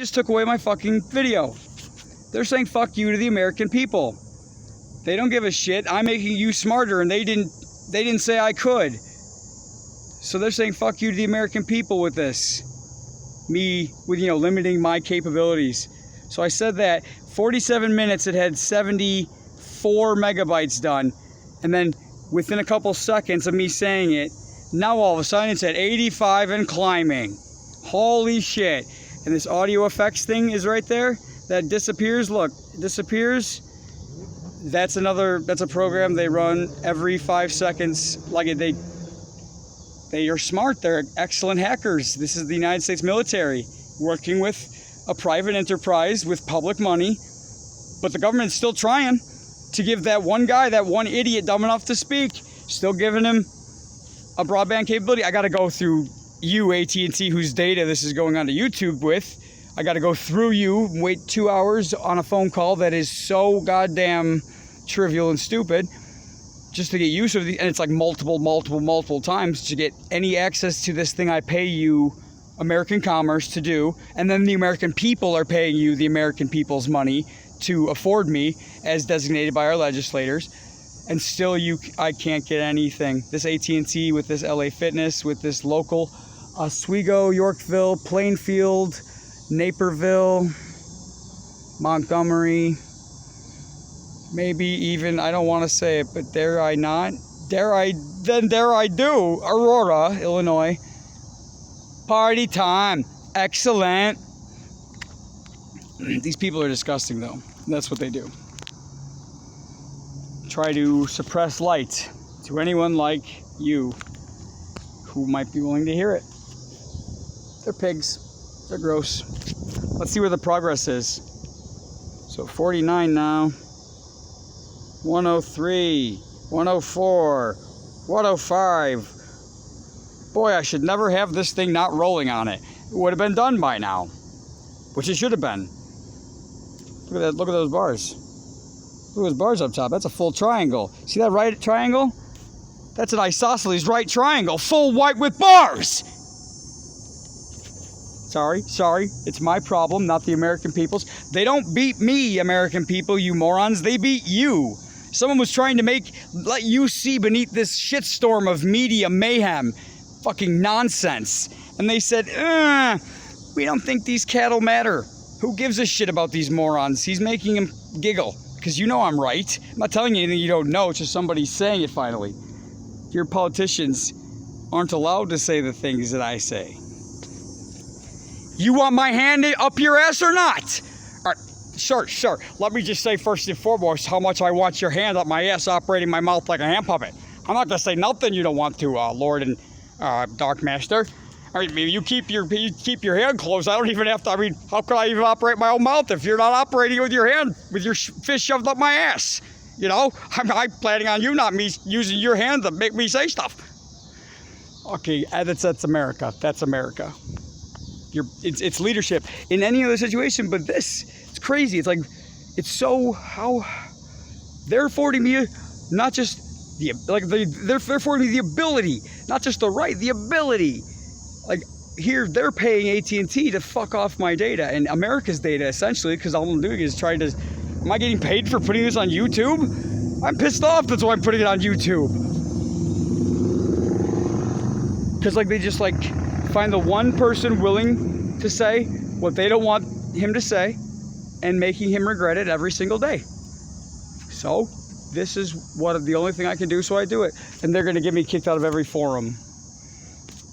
just took away my fucking video. They're saying fuck you to the American people. They don't give a shit. I'm making you smarter, and they didn't say I could. So they're saying fuck you to the American people with this. Me with, limiting my capabilities. So I said that 47 minutes it had 74 megabytes done, and then within a couple seconds of me saying it, now all of a sudden it's at 85 and climbing. Holy shit. And this audio effects thing is right there. That disappears. Look, it disappears. That's a program they run every 5 seconds. Like they are smart. They're excellent hackers. This is the United States military working with a private enterprise with public money. But the government's still trying to give that one guy, that one idiot dumb enough to speak, still giving him a broadband capability. I got to go through you, AT&T, whose data this is going on to YouTube with. I got to go through you, wait 2 hours on a phone call that is so goddamn trivial and stupid just to get use of the, and it's like multiple times to get any access to this thing I pay you American commerce to do, and then the American people are paying you the American people's money to afford me as designated by our legislators, and still I can't get anything. This AT&T with this LA Fitness, with this local Oswego, Yorkville, Plainfield, Naperville, Montgomery, maybe even, I don't want to say it, but dare I not? Dare I do, Aurora, Illinois. Party time. Excellent. These people are disgusting, though. That's what they do. Try to suppress light to anyone like you who might be willing to hear it. They're pigs. They're gross. Let's see where the progress is. So 49 now. 103. 104. 105. Boy, I should never have this thing not rolling on it. It would have been done by now. Which it should have been. Look at that. Look at those bars. Look at those bars up top. That's a full triangle. See that right triangle? That's an isosceles right triangle. Full white with bars. Sorry. It's my problem, not the American people's. They don't beat me, American people, you morons. They beat you. Someone was trying to let you see beneath this shitstorm of media mayhem. Fucking nonsense. And they said, we don't think these cattle matter. Who gives a shit about these morons? He's making them giggle. Because you know I'm right. I'm not telling you anything you don't know. It's just somebody saying it finally. Your politicians aren't allowed to say the things that I say. You want my hand up your ass or not? All right, sure. Let me just say first and foremost how much I want your hand up my ass operating my mouth like a hand puppet. I'm not going to say nothing you don't want to, Lord and Dark Master. I mean, you keep your hand closed. I don't even have to. I mean, how could I even operate my own mouth if you're not operating with your hand, with your fist shoved up my ass? I'm planning on you not me using your hand to make me say stuff. Okay, that's America. That's America. It's leadership in any other situation, but this, it's crazy. It's like, it's so how they're affording me not just they're affording me the ability, not just the right, the ability. Like here, they're paying AT&T to fuck off my data and America's data essentially, because all I'm doing is trying to. Am I getting paid for putting this on YouTube? I'm pissed off. That's why I'm putting it on YouTube. Because they just find the one person willing to say what they don't want him to say and making him regret it every single day. So this is the only thing I can do, so I do it. And they're going to get me kicked out of every forum.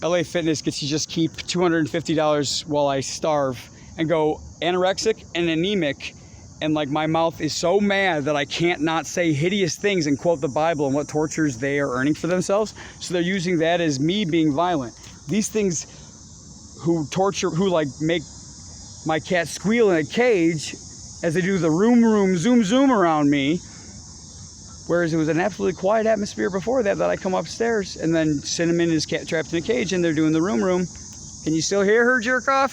LA Fitness gets to just keep $250 while I starve and go anorexic and anemic, and my mouth is so mad that I can't not say hideous things and quote the Bible and what tortures they are earning for themselves. So they're using that as me being violent. These things who make my cat squeal in a cage as they do the room, zoom around me. Whereas it was an absolutely quiet atmosphere before that I come upstairs, and then Cinnamon is trapped in a cage and they're doing the room. Can you still hear her jerk off?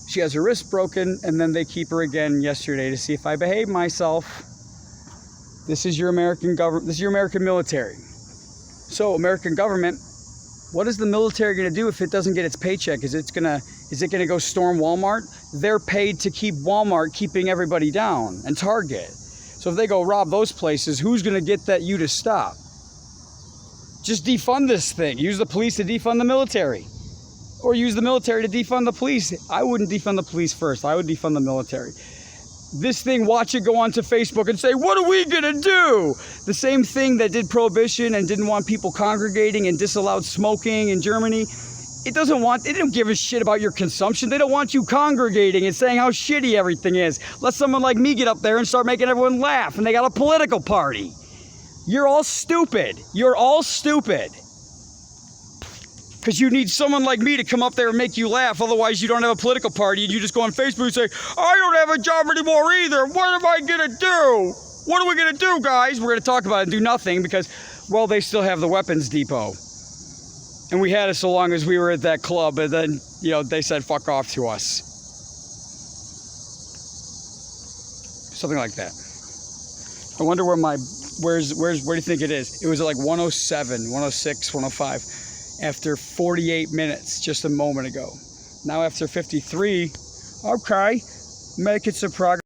She has her wrist broken, and then they keep her again yesterday to see if I behave myself. This is your American government. This is your American military. So American government, What is the military going to do if it doesn't get its paycheck? Is it going to go storm Walmart? They're paid to keep Walmart keeping everybody down, and Target. So if they go rob those places, who's going to get that you to stop? Just defund this thing. Use the police to defund the military. Or use the military to defund the police. I wouldn't defund the police first. I would defund the military. This thing, watch it go onto Facebook and say, what are we going to do? The same thing that did prohibition and didn't want people congregating and disallowed smoking in Germany. They don't give a shit about your consumption. They don't want you congregating and saying how shitty everything is. Let someone like me get up there and start making everyone laugh, and they got a political party. You're all stupid. You're all stupid. Because you need someone like me to come up there and make you laugh. Otherwise, you don't have a political party, and you just go on Facebook and say, I don't have a job anymore either. What am I going to do? What are we going to do, guys? We're going to talk about it and do nothing because, well, they still have the weapons depot. And we had it so long as we were at that club, and then, they said fuck off to us. Something like that. I wonder where where do you think it is? It was at like 107, 106, 105 after 48 minutes just a moment ago. Now after 53, okay, making some progress.